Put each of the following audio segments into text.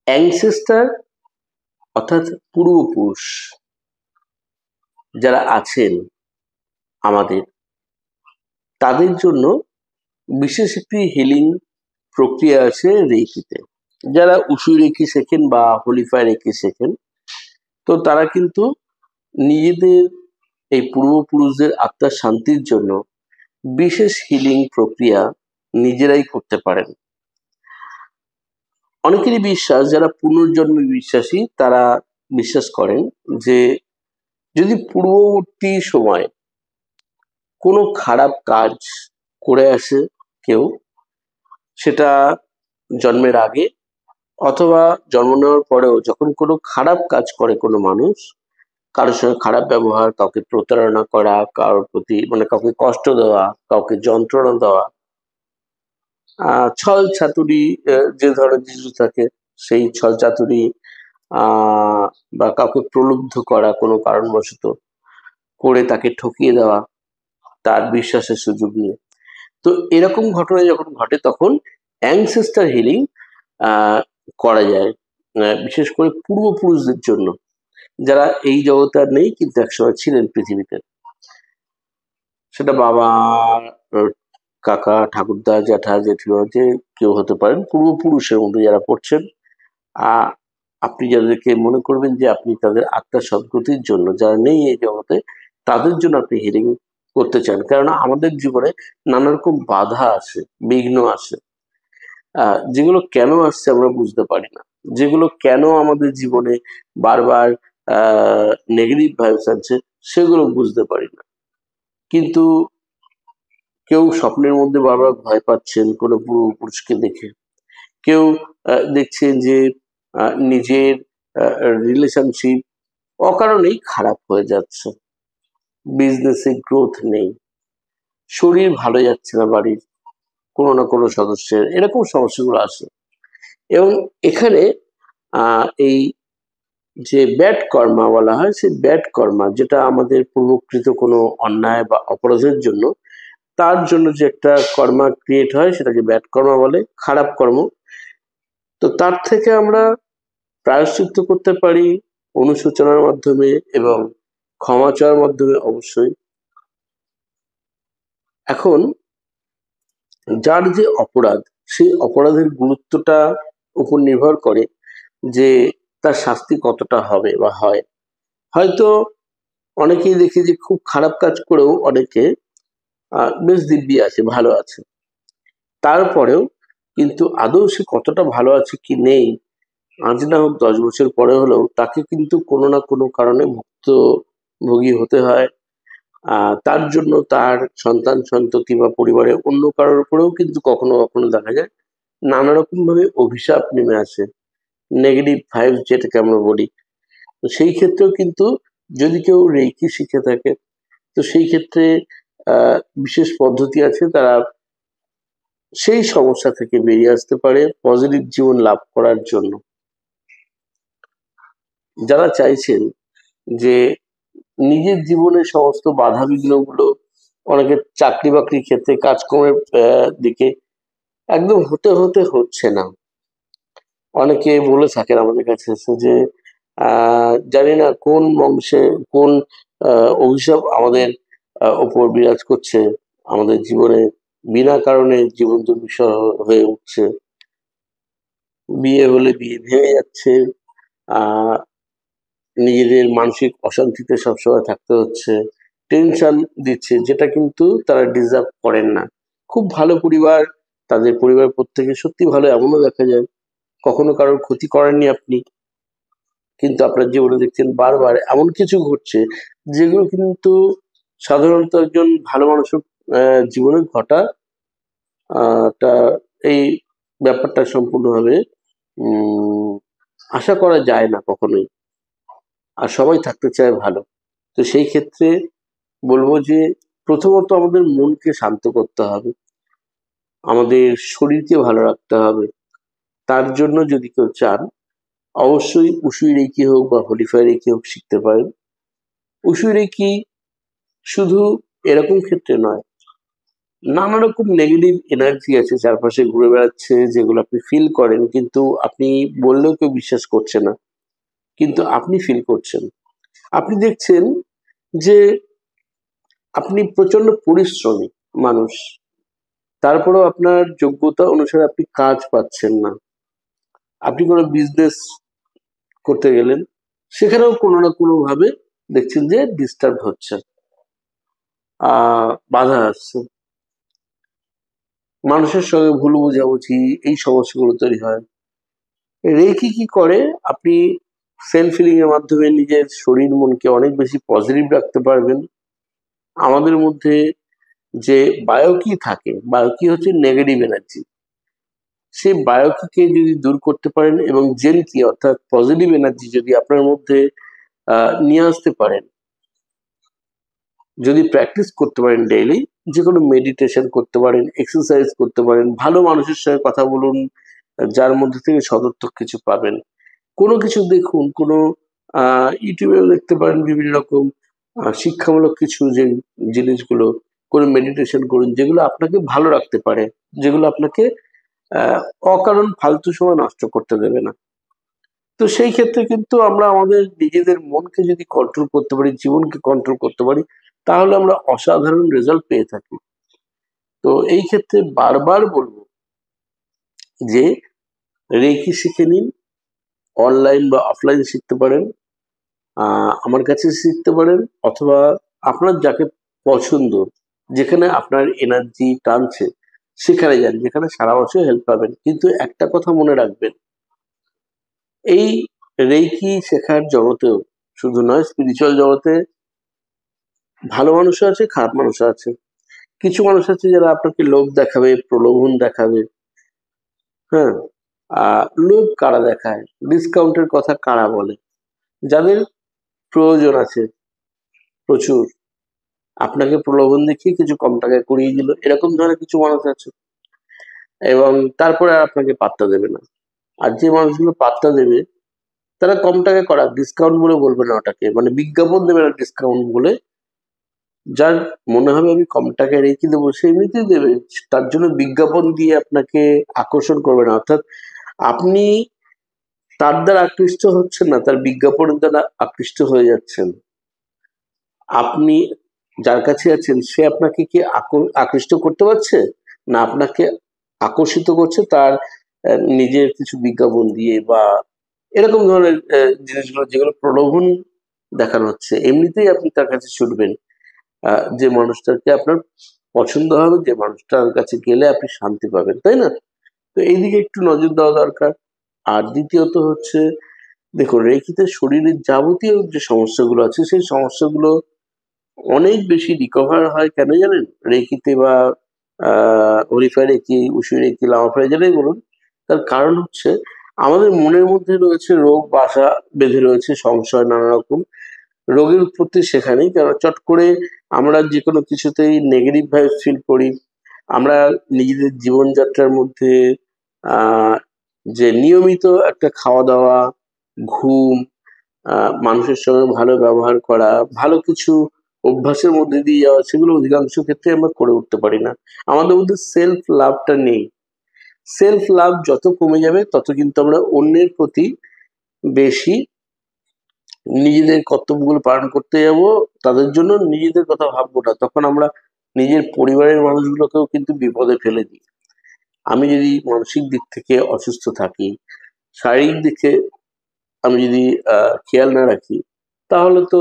Ancestor অর্থাৎ পূর্বপুরুষ যারা আছেন আমাদের, তাদের জন্য বিশেষ একটি হিলিং প্রক্রিয়া আছে রেইকিতে। যারা উশুই রেইকি শেখেন বা হোলিফাই রেইকি শেখেন, তো তারা কিন্তু নিজেদের এই পূর্বপুরুষদের আত্মার শান্তির জন্য বিশেষ হিলিং প্রক্রিয়া নিজেরাই করতে পারেন। অনেকেরই বিশ্বাস, যারা পুনর্জন্মে বিশ্বাসী তারা বিশ্বাস করেন যে যদি পূর্ববর্তী সময় কোনো খারাপ কাজ করে আসে কেউ, সেটা জন্মের আগে অথবা জন্ম নেওয়ার পরেও যখন কোনো খারাপ কাজ করে কোনো মানুষ, কারোর সঙ্গে খারাপ ব্যবহার, কাউকে প্রতারণা করা, কারোর প্রতি মানে কাউকে কষ্ট দেওয়া, কাউকে যন্ত্রণা দেওয়া, ছল চাতুরি যে ধরনের কিছু থাকে, সেই ছল চাতুরি বা কাউকে প্রলুব্ধ করা কোনো কারণবশত করে তাকে ঠকিয়ে দেওয়া তার বিশ্বাসের সুযোগ নিয়ে, তো এরকম ঘটনা যখন ঘটে তখন অ্যানসেস্টার হিলিং করা যায়, বিশেষ করে পূর্বপুরুষদের জন্য, যারা এই জগতে আর নেই কিন্তু একসময় ছিলেন পৃথিবীতে। সেটা বাবা, কাকা, ঠাকুরদা, জ্যাঠা, জেঠিমা, যে কেউ হতে পারেন, পূর্বপুরুষের মধ্যে যারা পড়ছেন। আপনি যাদেরকে মনে করবেন যে আপনি তাদের আত্মার সদ্গতির জন্য, যারা নেই এই জগতে, তাদের জন্য আপনি হিলিং করতে চান। কেননা আমাদের জীবনে নানা রকম বাধা আসে, বিঘ্ন আসে, যেগুলো কেন আসছে আমরা বুঝতে পারি না, যেগুলো কেন আমাদের জীবনে বারবার নেগেটিভ ভাইবস আনছে সেগুলো বুঝতে পারি না। কিন্তু কেউ স্বপ্নের মধ্যে বারবার ভয় পাচ্ছেন কোনো পূর্বপুরুষকে দেখে, কেউ দেখছেন যে নিজের রিলেশনশিপ অকারণেই খারাপ হয়ে যাচ্ছে, বিজনেসে গ্রোথ নেই, শরীর ভালো যাচ্ছে না বাড়ির কোনো না কোনো সদস্যের, এরকম সমস্যাগুলো আসে। এবং এখানে এই যে ব্যাড কর্মা বলা হয়, সেই ব্যাড কর্মা যেটা আমাদের পূর্বকৃত কোনো অন্যায় বা অপরাধের জন্য, তার জন্য যে একটা কর্মা ক্রিয়েট হয় সেটাকে ব্যাড কর্মা বলে, খারাপ কর্ম। তো তার থেকে আমরা প্রায়শ্চিত্ত করতে পারি অনুশোচনার মাধ্যমে এবং ক্ষমা চাওয়ার মাধ্যমে অবশ্যই। এখন যার যে অপরাধ, সেই অপরাধের গুরুত্বটা উপর নির্ভর করে যে তার শাস্তি কতটা হবে বা হয়। হয়তো অনেকেই দেখি যে খুব খারাপ কাজ করেও অনেকে বেশ দিব্যি আছে, ভালো আছে, তারপরেও কিন্তু আদৌ সে কতটা ভালো আছে কি নেই, আজ না হোক 10 বছর পরে হলেও তাকে কিন্তু কোনো না কোনো কারণে ভুক্তভোগী হতে হয়। তার জন্য তার সন্তান সন্ততি বা পরিবারের অন্য কারোর উপরেও কিন্তু কখনো কখনো দেখা যায় নানা রকম ভাবে অভিশাপ নেমে আসে, নেগেটিভ ভাইবস যেটাকে আমরা বলি। তো সেই ক্ষেত্রেও কিন্তু যদি কেউ রেইকি শিখে থাকে, তো সেই ক্ষেত্রে বিশেষ পদ্ধতি আছে, তারা সেই সমস্যা থেকে বেরিয়ে আসতে পারে পজিটিভ জীবন লাভ করার জন্য। যারা চাইছেন যে নিজের জীবনের সমস্ত বাধা বিঘ্নগুলো, অনেকের চাকরি বাকরির ক্ষেত্রে কাজকর্মের দিকে একদম হতে হতে হচ্ছে না, অনেকে বলে থাকেন আমাদের কাছে এসে যে জানি না কোন বংশে কোন অভিশাপ আমাদের ওপর বিরাজ করছে, আমাদের জীবনে বিনা কারণে জীবন দুর্বিষহ হয়ে উঠছে, বিয়ে হলে বিয়ে ভেঙে যাচ্ছে, নিজেদের মানসিক অশান্তিতে সবসময় থাকতে হচ্ছে, টেনশন দিচ্ছে, যেটা কিন্তু তারা ডিজার্ভ করেন না। খুব ভালো পরিবার, তাদের পরিবার প্রত্যেকে সত্যি ভালো, এমনও দেখা যায় কখনো কারোর ক্ষতি করেননি আপনি, কিন্তু আপনার জীবনে দেখছেন বারবার এমন কিছু ঘটছে যেগুলো কিন্তু সাধারণত একজন ভালো মানুষের জীবনে ঘটা তা এই ব্যাপারটা সম্পূর্ণভাবে আশা করা যায় না কখনোই। আর সবাই থাকতে চায় ভালো। তো সেই ক্ষেত্রে বলবো যে প্রথমত আমাদের মনকে শান্ত করতে হবে, আমাদের শরীরকে ভালো রাখতে হবে। তার জন্য যদি কেউ চান, অবশ্যই উশুই রেকি হোক বা হোলিফাই রেকি হোক শিখতে পারেন। উশুই রেকি শুধু এরকম ক্ষেত্রে নয়, নানা রকম নেগেটিভ এনার্জি আছে চারপাশে ঘুরে বেড়াচ্ছে, যেগুলো আপনি ফিল করেন, কিন্তু আপনি বললেও কেউ বিশ্বাস করছে না, কিন্তু আপনি ফিল করছেন। আপনি দেখছেন যে আপনি প্রচন্ড পরিশ্রমী মানুষ, তারপরেও আপনার যোগ্যতা অনুসারে আপনি কাজ পাচ্ছেন না। আপনি কোনো বিজনেস করতে গেলেন, সেখানেও কোনো না কোনো ভাবে দেখছেন যে ডিস্টার্ব হচ্ছে, বাধা আসছে, মানুষের সঙ্গে ভুল বোঝাবুঝি, এই সমস্যাগুলো তৈরি হয়। রেকি কি করে, আপনি সেলফ ফিলিং এর মাধ্যমে নিজের শরীর মনকে অনেক বেশি পজিটিভ রাখতে পারবেন। আমাদের মধ্যে যে বায়োকি থাকে, বায়োকি হচ্ছে নেগেটিভ এনার্জি, সেই বায়োকিকে যদি দূর করতে পারেন এবং জেনকি অর্থাৎ পজিটিভ এনার্জি যদি আপনার মধ্যে নিয়ে আসতে পারেন, যদি প্র্যাকটিস করতে পারেন ডেইলি, যে কোনো মেডিটেশন করতে পারেন, এক্সারসাইজ করতে পারেন, ভালো মানুষের সঙ্গে কথা বলুন, যার মধ্যে থেকে সদর্থক কিছু পাবেন। কোনো কিছু দেখুন, কোনো ইউটিউবেও দেখতে পারেন বিভিন্ন রকম শিক্ষামূলক কিছু যে জিনিসগুলো, কোনো মেডিটেশন করুন যেগুলো আপনাকে ভালো রাখতে পারে, যেগুলো আপনাকে আহ অকারণ ফালতু সময় নষ্ট করতে দেবে না। তো সেই ক্ষেত্রে কিন্তু আমরা আমাদের নিজেদের মনকে যদি কন্ট্রোল করতে পারি, জীবনকে কন্ট্রোল করতে পারি, তাহলে আমরা অসাধারণ রেজাল্ট পেয়ে থাকি। তো এই ক্ষেত্রে বারবার বলবো যে রেকি শিখে নিন, অনলাইন বা অফলাইন শিখতে পারেন, আমার কাছে শিখতে পারেন, অথবা আপনার যাকে পছন্দ, যেখানে আপনার এনার্জি টানছে সেখানে যান, যেখানে সারা বছর হেল্প পাবেন। কিন্তু একটা কথা মনে রাখবেন, এই রেকি শেখার জগতেও শুধু নয়, স্পিরিচুয়াল জগতে ভালো মানুষও আছে, খারাপ মানুষও আছে। কিছু মানুষ আছে যারা আপনাকে লোভ দেখাবে, প্রলোভন দেখাবে। হ্যাঁ, লোভ কারা দেখায়, ডিসকাউন্টের কথা কারা বলে, যাদের প্রয়োজন আছে প্রচুর, আপনাকে প্রলোভন দেখিয়ে কিছু কম টাকায় করিয়ে দিল, এরকম ধরনের কিছু মানুষ আছে, এবং তারপরে আর আপনাকে পাত্তা দেবে না। আর যে মানুষগুলো পাত্তা দেবে, তারা কম টাকায় করা, ডিসকাউন্ট বলে বলবে না ওটাকে, মানে বিজ্ঞাপন দেবে না ডিসকাউন্ট বলে, যার মনে হবে আমি কম টাকায় রেখে দেবো সে এমনিতেই দেবে। তার জন্য বিজ্ঞাপন দিয়ে আপনাকে আকর্ষণ করবে না, অর্থাৎ আপনি তার দ্বারা আকৃষ্ট হচ্ছেন না, তার বিজ্ঞাপনের দ্বারা আকৃষ্ট হয়ে যাচ্ছেন। আপনি যার কাছে আছেন সে আপনাকে কি আকৃষ্ট করতে পারছে না, আপনাকে আকর্ষিত করছে তার নিজের কিছু বিজ্ঞাপন দিয়ে বা এরকম ধরনের জিনিসগুলো, যেগুলো প্রলোভন দেখানো হচ্ছে। এমনিতেই আপনি তার কাছে ছুটবেন, যে মানুষটাকে আপনার পছন্দ হবে, যে মানুষটার কাছে গেলে আপনি শান্তি পাবেন, তাই না? তো এইদিকে একটু নজর দেওয়া দরকার। আর দ্বিতীয়ত হচ্ছে, দেখো রেকিতে শরীরের যাবতীয় যে সমস্যাগুলো আছে সেই সমস্যাগুলো অনেক বেশি রিকভার হয়, কেন জানেন? রেকিতে বা হরিফা রেকি, উশু রেকি, লামাফা যেটাই বলুন, তার কারণ হচ্ছে আমাদের মনের মধ্যে রয়েছে রোগ বাসা বেঁধে রয়েছে, সংশয়, নানা রকম রোগের উৎপত্তি সেখানেই। কারণ চট করে আমরা যে কোনো কিছুতেই নেগেটিভ ভাইব ফিল করি। আমরা নিজেদের জীবনযাত্রার মধ্যে আহ যে নিয়মিত একটা খাওয়া দাওয়া, ঘুম, মানুষের সঙ্গে ভালো ব্যবহার করা, ভালো কিছু অভ্যাসের মধ্যে দিয়ে যাওয়া, সেগুলো অধিকাংশ ক্ষেত্রে আমরা করে উঠতে পারি না। আমাদের মধ্যে সেলফ লাভটা নেই। সেলফ লাভ যত কমে যাবে তত কিন্তু আমরা অন্যের প্রতি বেশি নিজেদের কর্তব্যগুলো পালন করতে যাব, তাদের জন্য নিজেদের কথা ভাববো না। তখন আমরা নিজের পরিবারের মানুষগুলোকেও কিন্তু বিপদে ফেলে দিই। আমি যদি মানসিক দিক থেকে অসুস্থ থাকি, শারীরিক দিকে আমি যদি খেয়াল না রাখি, তাহলে তো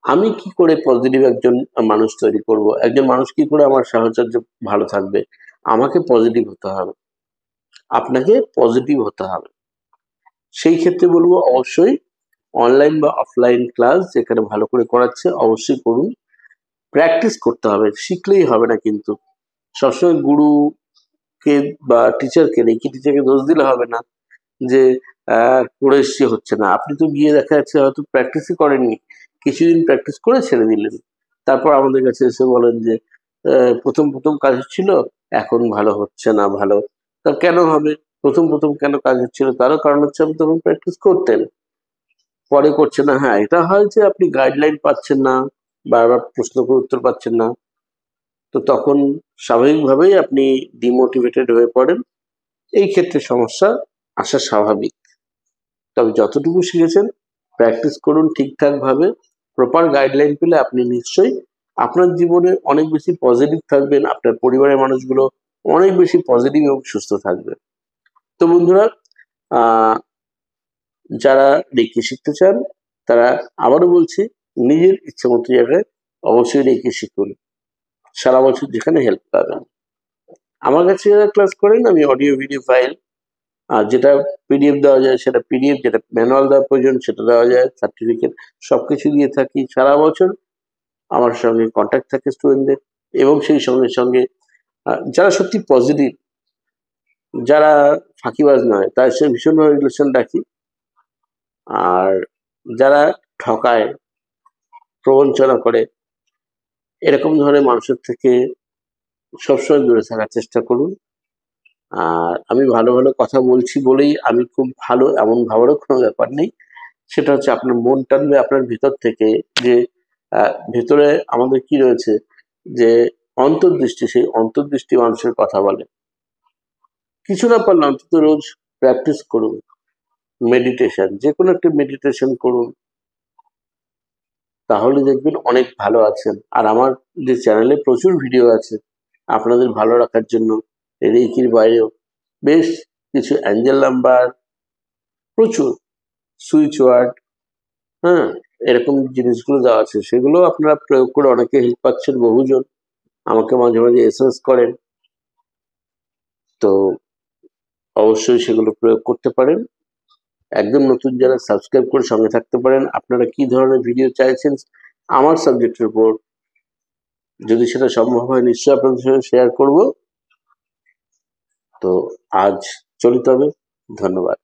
আমি কি করে পজিটিভ একজন মানুষ তৈরি করব? একজন মানুষ কি করে আমার সাহচর্য ভালো থাকবে? আমাকে পজিটিভ হতে হবে, আপনাকে পজিটিভ হতে হবে। সেই ক্ষেত্রে বলবো অবশ্যই অনলাইন বা অফলাইন ক্লাস যেখানে ভালো করে করাচ্ছে অবশ্যই করুন। প্র্যাকটিস করতে হবে, শিখলেই হবে না কিন্তু। সবসময় গুরুকে বা টিচারকে, রেকি টিচারকে দোষ দিলে হবে না যে করে এসছে হচ্ছে না। আপনি তো গিয়ে দেখা যাচ্ছে হয়তো প্র্যাকটিসই করেননি, কিছুদিন প্র্যাকটিস করে ছেড়ে দিলেন, তারপর আমাদের কাছে এসে বলেন যে প্রথম প্রথম কাজ হচ্ছিল, এখন ভালো হচ্ছে না। ভালো তা কেন হবে? প্রথম প্রথম কেন কাজ হচ্ছিল, তারও কারণ হচ্ছে আপনি তখন প্র্যাকটিস করতেন, পরে করছেন না। হ্যাঁ, এটা হয় যে আপনি গাইডলাইন পাচ্ছেন না, বারবার প্রশ্ন করে উত্তর পাচ্ছেন না। তো তখন স্বাভাবিকভাবেই আপনি ডিমোটিভেটেড হয়ে পড়েন। এই ক্ষেত্রে সমস্যা আসা স্বাভাবিক। তবে যতটুকু শিখেছেন প্র্যাকটিস করুন ঠিকঠাক ভাবে। প্রপার গাইডলাইন পেলে আপনি নিশ্চয়ই আপনার জীবনে অনেক বেশি পজিটিভ থাকবেন, আপনার পরিবারের মানুষগুলো অনেক বেশি পজিটিভ এবং সুস্থ থাকবে। তো বন্ধুরা, আহ যারা রেকি শিখতে চান তারা, আবারও বলছি, নিজের ইচ্ছে মতো জায়গায় অবশ্যই রেকি শিখুন, সারা বছর যেখানে হেল্প পাবেন। আমার কাছে যারা ক্লাস করেন আমি অডিও ভিডিও ফাইল, আর যেটা পিডিএফ দেওয়া যায় সেটা পিডিএফ, যেটা ম্যানুয়াল দেওয়া প্রয়োজন সেটা দেওয়া যায়, সার্টিফিকেট সবকিছু দিয়ে থাকি। সারা বছর আমার সঙ্গে কন্ট্যাক্ট থাকে স্টুডেন্টদের, এবং সেই সঙ্গে সঙ্গে যারা সত্যি পজিটিভ, যারা ফাঁকিবাজ নয়, তার সে ভীষণভাবে রিলেশন রাখি। আর যারা ঠকায়, প্রবঞ্চনা করে, এরকম ধরনের মানুষের থেকে সবসময় দূরে থাকার চেষ্টা করুন। আর আমি ভালো ভালো কথা বলছি বলেই আমি খুব ভালো এমন ভাবারও কোনো ব্যাপার নেই। সেটা হচ্ছে আপনার মন টানবে আপনার ভিতর থেকে, যে ভেতরে আমাদের কি রয়েছে, যে অন্তর্দৃষ্টি, সেই অন্তর্দৃষ্টি মানুষের কথা বলে। কিছু না পারলে অন্তত রোজ প্র্যাকটিস করুন, মেডিটেশন, যে কোনো একটা মেডিটেশন করুন, তাহলে দেখবেন অনেক ভালো আছেন। আর আমার যে চ্যানেলে প্রচুর ভিডিও আছে আপনাদের ভালো রাখার জন্য, রেকির বাইরেও বেশ কিছু অ্যাঞ্জেল নাম্বার, প্রচুর সুইচ ওয়ার্ড, হ্যাঁ, এরকম জিনিসগুলো দেওয়া আছে, সেগুলো আপনারা প্রয়োগ করে অনেকে হেল্প পাচ্ছেন। বহুজন আমাকে মাঝে মাঝে এসএমএস করেন, তো অবশ্যই সেগুলো প্রয়োগ করতে পারেন। একদম নতুন যারা, সাবস্ক্রাইব করে সঙ্গে থাকতে পারেন। আপনারা কি ধরনের ভিডিও চাইছেন আমার সাবজেক্টের উপর, যদি সেটা সম্ভব হয় নিশ্চয়ই আপনাদের সঙ্গে শেয়ার করব। তো আজ চলি তবে, ধন্যবাদ।